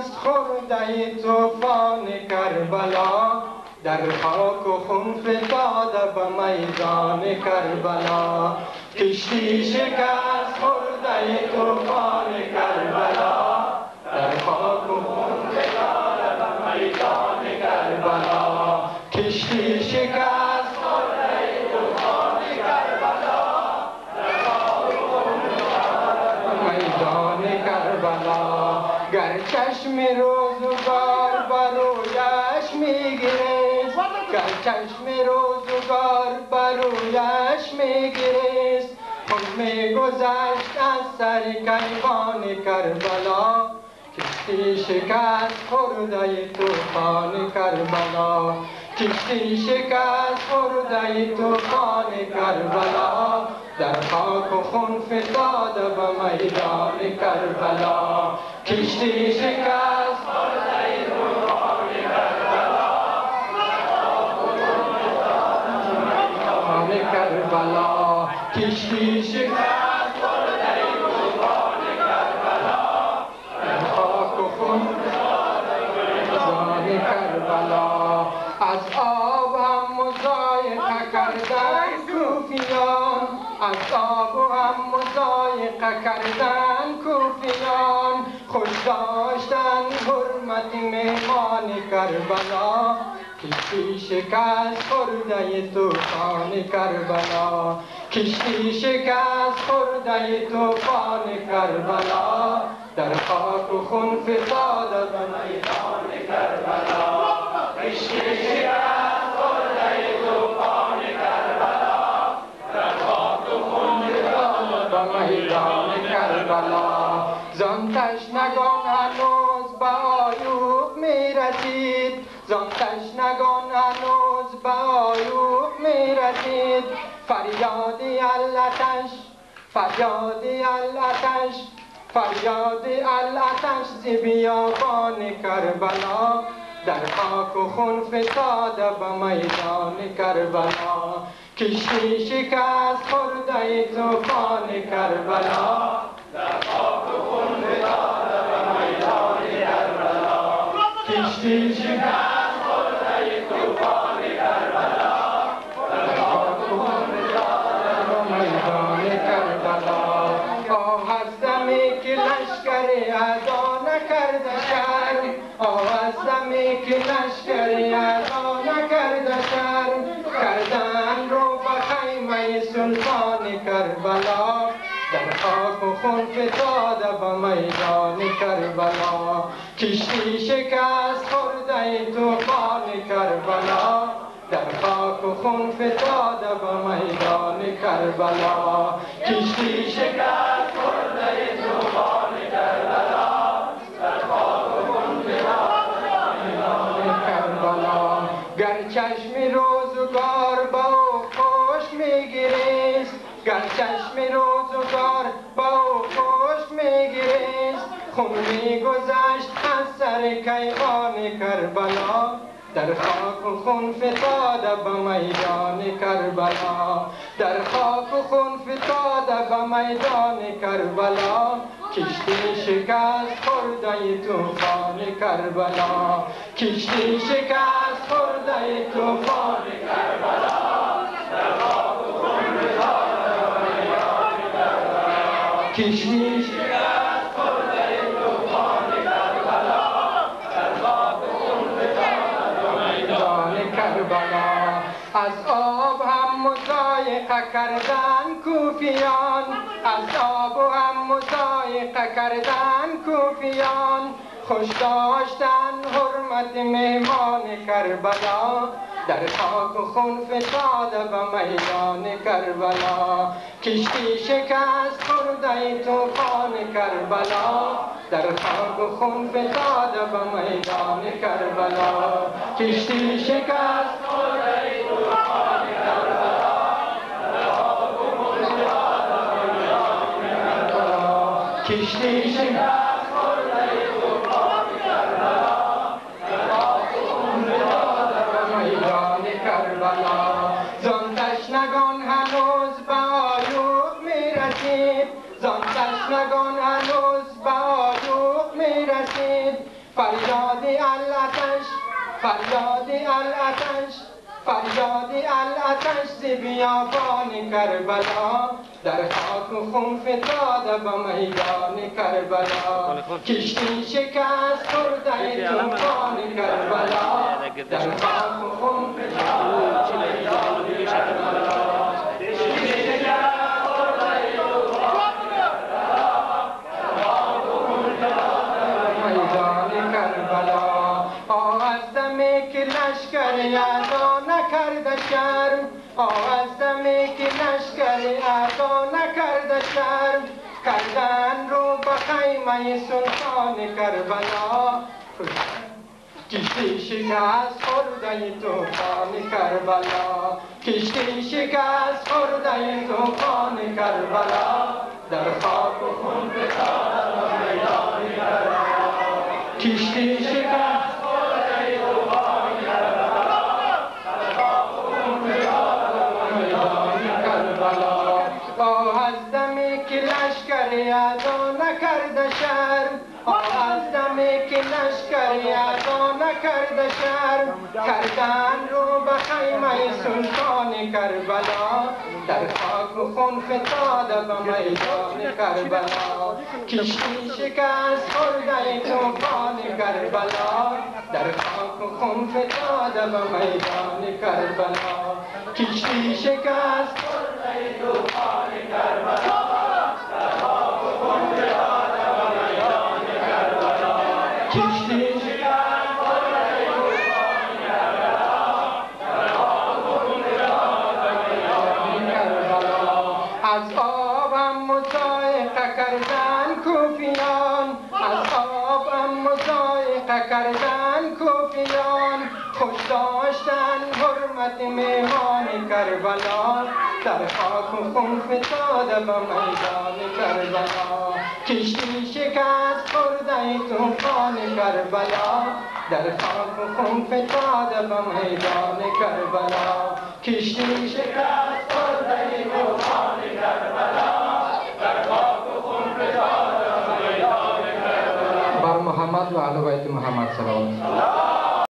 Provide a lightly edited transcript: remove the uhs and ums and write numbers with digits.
شکست خورده طوفان کربلا، در خاک و خون فتاده به میدان کربلا. کشتی شکست خورده طوفان کربلا، در خاک و خون فتاده به میدان کربلا. کشتی شکست خورده طوفان کربلا، در خاک و خون فتاده به میدان کربلا. گر چشم روزگار بر رویش میگریست، گر چشم روزگار بر رویش میگریست، خون میگذشت از سر کیوان کربلا. کشتی شکست خورده طوفان کربلا، کشتی شکست خورده طوفان کربلا، در خاک و خون فتاده به میدان کربلا. کشتی شکست خورده طوفان کربلا، در خاک و خون فتاده به میدان کربلا. کشتی شکست خورده طوفان کربلا، در خاک و خون فتاده به میدان کربلا. از آب هم مضایقه کردن کوفیان، از آب هم مضایقه کردن کوفیان، خوش داشتن حرمت مهمان کربلا. کشتی شکست خورده طوفان کربلا، کشتی شکست خورده طوفان کربلا، در خاک و خون فتاده به میدان کربلا. کشتی شکست خورده طوفان کربلا، در خاک و خون فتاده به میدان کربلا. زان تشنگان هنوز به آیوب میرسید، زان تشنگان هنوز به آیوب میرسید، فریادی الاتش، فریادی الاتش، فریادی الاتش ز بیابان کربلا، در خاک و خون فتاده به میدان کربلا. کشتی شکست خورده طوفان کربلا، در خاک و خون فتاده به میدان کربلا. کشتی شکست خورده طوفان کربلا، در خاک و خون فتاده به میدان کربلا. آه از دمی که لشکر ادا نکرده شرم، آه از دمی که لشکر ادا نکرده شرم، کردن رو به خیمه سلطان کربلا، در خاک و خون فتاده به میدان کربلا. کشتی شکست خورده طوفان کربلا، در خاک و خون فتاده به میدان کربلا. کشتی شکست خورده طوفان کربلا، در خاک و خون فتاده به میدان کربلا. گر چشم روزگار با او خوش میگریست، گر چشم روزگار با او خوش میگریست، خون میگذشت از سر کیوان کربلا، در خاک و خون فتاده به میدان کربلا، در خاک و خون فتاده به میدان کربلا. کشتی شکست خورده طوفان کربلا، کشتی شکست خورده طوفان کربلا، در خاک و خون فتاده به میدان کربلا. کشتی شکست خورده طوفان کربلا، در خاک و خون فتاده به میدان کربلا. از آب هم مضایقه کردن کوفیان، از آب هم مضایقه کردن کوفیان، خوش داشتن حرمت مهمان کربلا، در خاک و خون فتاده به میدان کربلا. کشتی شکست خورده طوفان کربلا، در خاک و خون فتاده به میدان کربلا. کشتی شکست خورده طوفان کربلا، در خاک و خون فتاده به میدان کربلا. کشتی شکست خورده طوفان کربلا، در خاک و خون فتاده به میدان کربلا. زان تشنگان هنوز به آیوب میرسید، زان تشنگان هنوز به آیوب میرسید، فریاد العطش فریاد العطش فریاد العطش ز بیابان کربلا در خاک و خون فتاده به میدان کربلا کشتی شکست خورده طوفان کربلا در خاک و خون فتاده به میدان کربلا لشکر ادا نکرده شرم از دمی که لشکر ادا نکرده شرم کردن رو به خیمه سلطان کربلا کشتی شکست خورده طوفان کربلا کشتی شکست خورده طوفان کربلا در خاک و خون فتاده به میدان کربلا کشتی شکست ادا نکرده شرم از دمی که لشکر ادا نکرده شرم کردن رو به خیمه سلطان کربلا در خاک و خون فتاده به میدان کربلا کشتی شکست خورده طوفان کربلا در خاک و خون فتاده به میدان کربلا کشتی شکست خورده طوفان کربلا از آبم مضایقه کردن کوفیان از آبم مضایقه کردن کوفیان خوش داشتن حرمت میهان کربلا در خاک و خون فتاده به میدان کربلا کشتی شکست خورده طوفان کربلا در خاک و خون فتاده به میدان کربلا کشتی شکست خورده طوفان کربلا در خاک و خون فتاده به میدان کربلا بر محمد و اهل بیت محمد صلوات